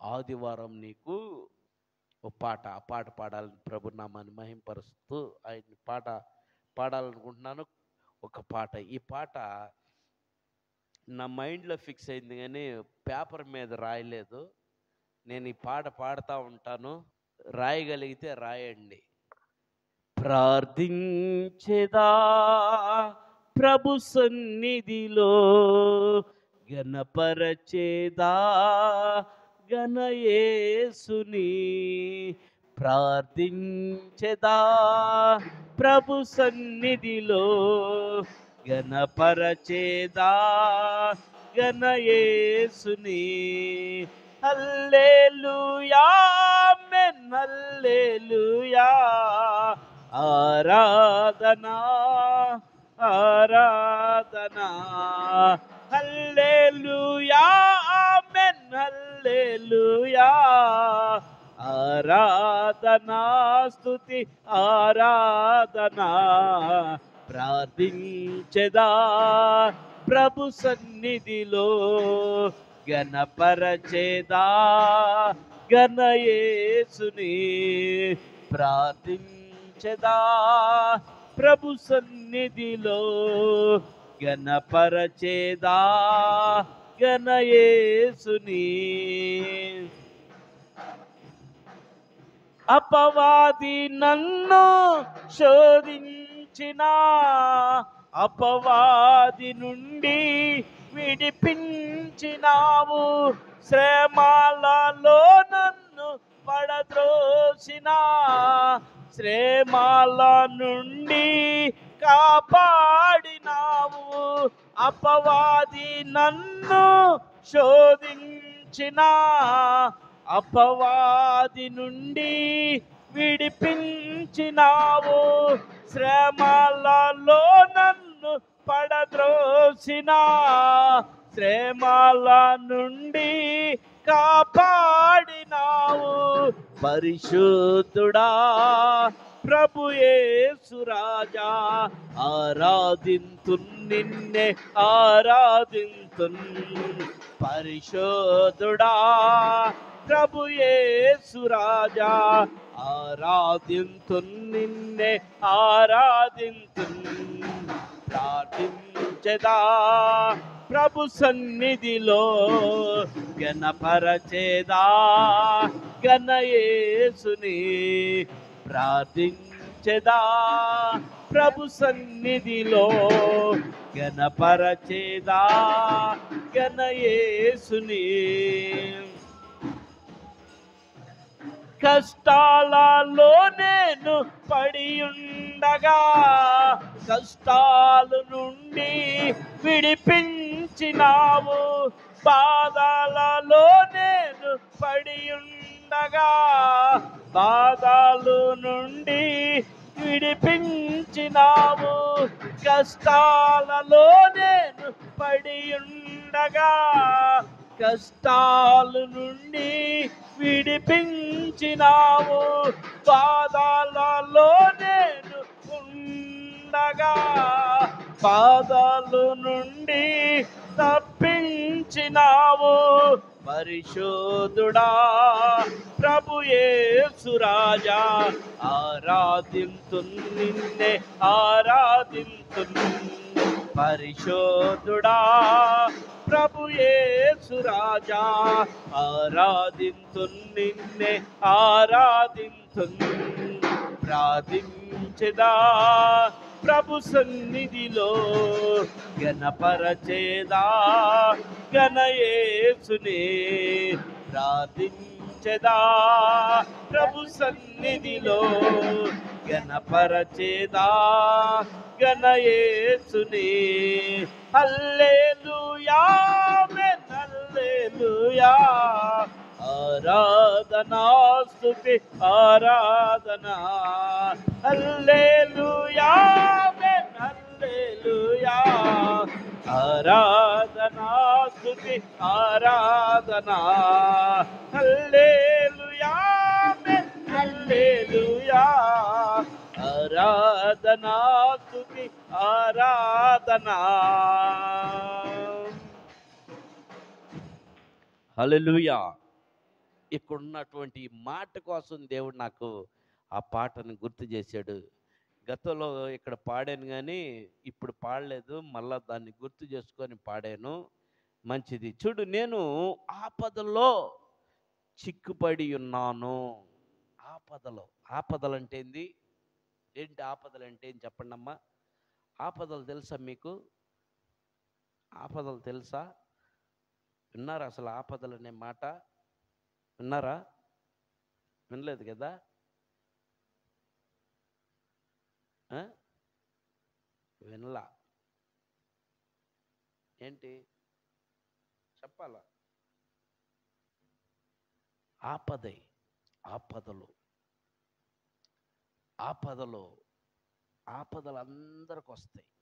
ఆదివారం నీకు ఒక పాట, ఆ పాట పాడాలని ప్రభు నామాన్ని మహింపరుస్తూ ఆయన పాట పాడాలనుకుంటున్నాను. ఒక పాట, ఈ పాట నా మైండ్లో ఫిక్స్ అయింది కానీ పేపర్ మీద రాయలేదు. నేను ఈ పాట పాడుతూ ఉంటాను, రాయగలిగితే రాయండి. ప్రార్థించెదా ప్రభు సన్నిధిలో, గణపరచేదా గణయేసుని. ప్రార్థించెదా ప్రభు సన్నిధిలో, గణపరచేదా గణయేసుని. హల్లెలూయా ఆమేన్, హల్లెలూయా. ఆరాధనా ఆరాధనా, హల్లెలూయా ఆమేన్, హల్లెలూయా. ఆరాధనా స్తుతి ఆరాధనా. ప్రార్థించెదా ప్రభు సన్నిధిలో, గణపరచేదా గణయేసుని. ప్రార్థించెదా ప్రభు సన్నిధిలో, గణపరచేదా గణయేసుని. అపవాది నన్ను శోధించిన, అపవాది నుండి విడిపించినావు. శ్రమలలో నన్ను పడద్రోసిన, శ్రమల నుండి కాపాడినావు. అపవాది నన్ను శోధించిన, అపవాది నుండి విడిపించినావు. శ్రమలలో నన్ను పడద్రోసిన, శ్రమల నుండి కాపాడినావు. పరిశుద్ధుడా ప్రభు యేసు రాజా, ఆరాధింతున్ నిన్నే ఆరాధింతున్. పరిశుద్ధుడా ప్రభు యేసు రాజా, ఆరాధింతున్ నిన్నే ఆరాధింతున్. ప్రార్థించెదా ప్రభు సన్నిధిలో, గణపరచేదా గణయేసుని. ప్రార్థించెదా ప్రభు సన్నిధిలో, గణపరచేదా గణయేసుని. కష్టాలలో నేను పడియుండగా, కష్టాల నుండి విడిపించినావు. బాధలలో నేను పడియుండగా, బాధల నుండి విడిపించినావు. కష్టాలలో నేను పడియుండగా, కష్టాల నుండి విడిపించినావు. బాధలలో నేను ఉండగా, బాధల నుండి తప్పించినావు. పరిశుద్ధుడా ప్రభు యేసు రాజా, ఆరాధింతున్ నిన్నే ఆరాధింతున్. పరిశుద్ధుడా ప్రభు యేసు రాజా, ఆరాధింతున్ నిన్నే ఆరాధింతున్. ప్రార్థించెదా ప్రభు సన్నిధిలో, గణపరచేదా గణయేసుని. ప్రార్థించెదా ప్రభు సన్నిధిలో, గణపరచేదా గణయేసుని. హల్లెలూయా ఆమేన్, హల్లెలూయా. ఆరాధనా స్తుతి ఆరాధనా, హల్లెలూయా ఆమేన్, హల్లెలూయా. ఆరాధనా స్తుతి ఆరాధనా, హల్లెలూయా ఆమేన్, హల్లెలూయా. ఆరాధనా స్తుతి ఆరాధనా. హల్లెలూయా. ఇక్కడ ఉన్నటువంటి ఈ మాట కోసం దేవుడు నాకు ఆ పాటను గుర్తు చేశాడు. గతంలో ఇక్కడ పాడాను కానీ ఇప్పుడు పాడలేదు, మళ్ళా దాన్ని గుర్తు చేసుకొని పాడాను. మంచిది. చూడు, నేను ఆపదలో చిక్కుపడి ఉన్నాను. ఆపదలో. ఆపదలంటే ఏంది? ఏంటి ఆపదలంటే ఏం చెప్పండి అమ్మా? ఆపదలు తెలుసా మీకు? ఆపదలు తెలుసా? విన్నారా అసలు ఆపదలు అనే మాట? విన్నారా? వినలేదు కదా? ఆ? వినలా. ఏంటి చెప్పాలా? ఆపదే. ఆపదలు. ఆపదలు. ఆపదలు అందరికి వస్తాయి.